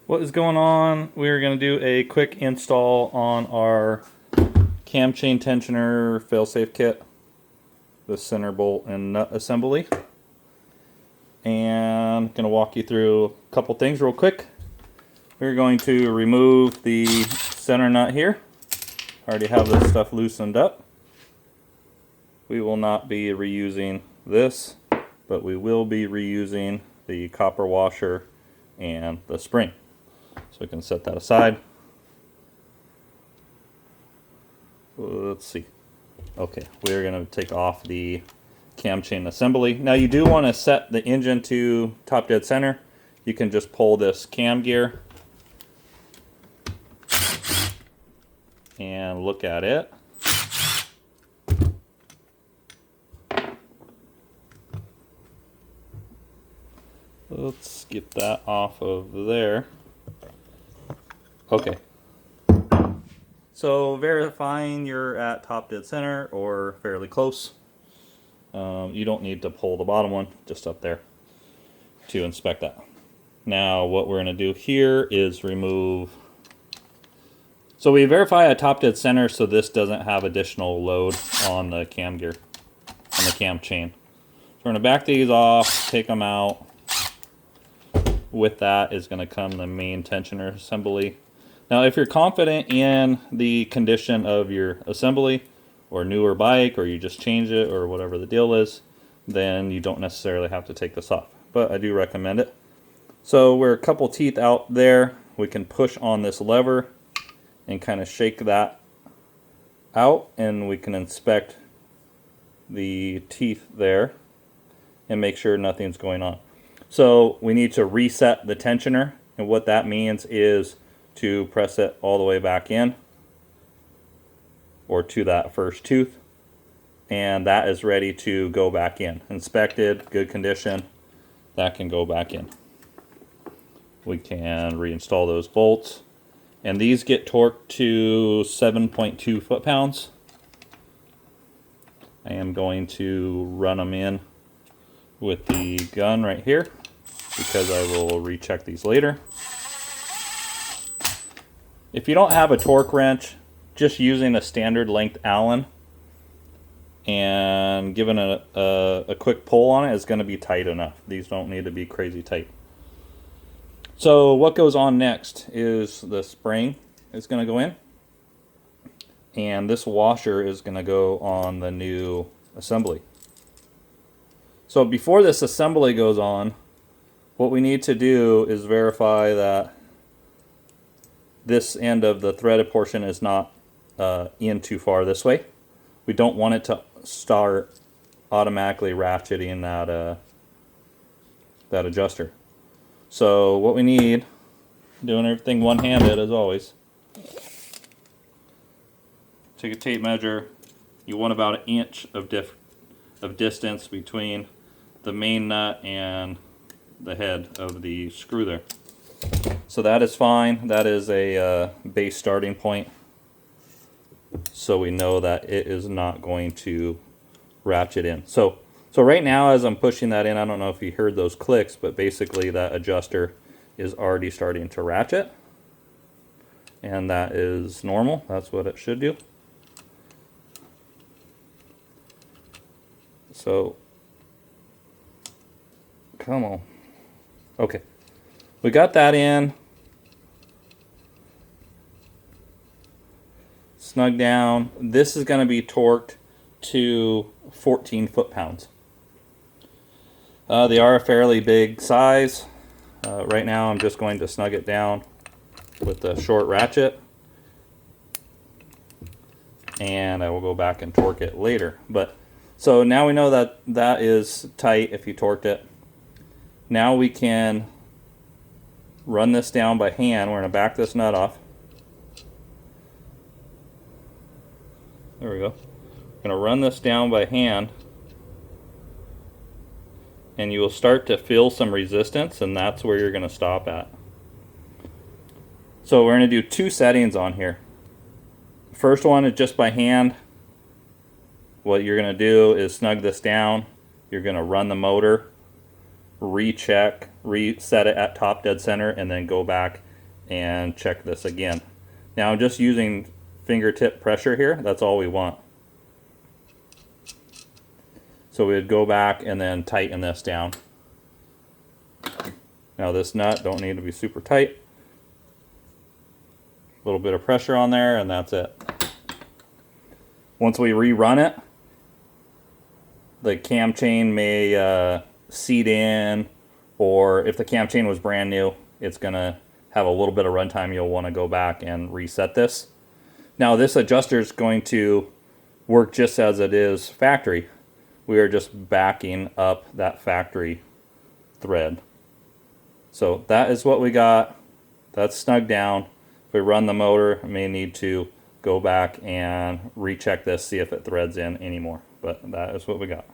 What is going on? We're going to do a quick install on our cam chain tensioner failsafe kit, the center bolt and nut assembly. And I'm going to walk you through a couple things real quick. We're going to remove the center nut here. I already have this stuff loosened up. We will not be reusing this, but we will be reusing the copper washer and the spring. So we can set that aside. Let's see. Okay, we're going to take off the cam chain assembly. Now you do want to set the engine to top dead center. You can just pull this cam gear and look at it. Let's get that off of there. Okay. So verifying you're at top dead center or fairly close. You don't need to pull the bottom one, just up there to inspect that. Now what we're going to do here is remove. So we verify a top dead center so this doesn't have additional load on the cam gear, on the cam chain. So we're going to back these off, take them out. With that is going to come the main tensioner assembly. Now if you're confident in the condition of your assembly or newer bike, or you just change it or whatever the deal is, then you don't necessarily have to take this off, but I do recommend it. So we're a couple teeth out there. We can push on this lever and kind of shake that out, and we can inspect the teeth there and make sure nothing's going on. So we need to reset the tensioner, and what that means is to press it all the way back in or to that first tooth, and that is ready to go back in. Inspected, good condition, that can go back in. We can reinstall those bolts, and these get torqued to 7.2 foot-pounds. I am going to run them in with the gun right here because I will recheck these later. If you don't have a torque wrench, just using a standard length Allen and giving a quick pull on it is going to be tight enough. These don't need to be crazy tight. So what goes on next is the spring is going to go in, and this washer is going to go on the new assembly. So before this assembly goes on, what we need to do is verify that this end of the threaded portion is not in too far this way. We don't want it to start automatically ratcheting that adjuster. So what we need, doing everything one-handed as always, take a tape measure. You want about 1 inch of distance between the main nut and the head of the screw there. So that is fine. That is a base starting point, so we know that it is not going to ratchet in. So right now as I'm pushing that in, I don't know if you heard those clicks, but basically that adjuster is already starting to ratchet, and that is normal. That's what it should do. So come on. Okay, we got that in. Snug down. This is going to be torqued to 14 foot-pounds. They are a fairly big size. Right now I'm just going to snug it down with the short ratchet, and I will go back and torque it later. But so now we know that that is tight if you torqued it. Now we can run this down by hand. We're going to back this nut off. There we go. I'm going to run this down by hand, and you will start to feel some resistance, and that's where you're going to stop at. So we're going to do 2 settings on here. The first one is just by hand. What you're going to do is snug this down. You're going to run the motor, recheck, reset it at top dead center, and then go back and check this again. Now I'm just using fingertip pressure here. That's all we want. So we'd go back and then tighten this down. Now this nut don't need to be super tight. A little bit of pressure on there and that's it. Once we rerun it, the cam chain may seat in, or if the cam chain was brand new, it's gonna have a little bit of runtime. You'll want to go back and reset this. Now this adjuster is going to work just as it is factory. We are just backing up that factory thread. So that is what we got. That's snug down. If we run the motor, I may need to go back and recheck this, see if it threads in anymore. But that is what we got.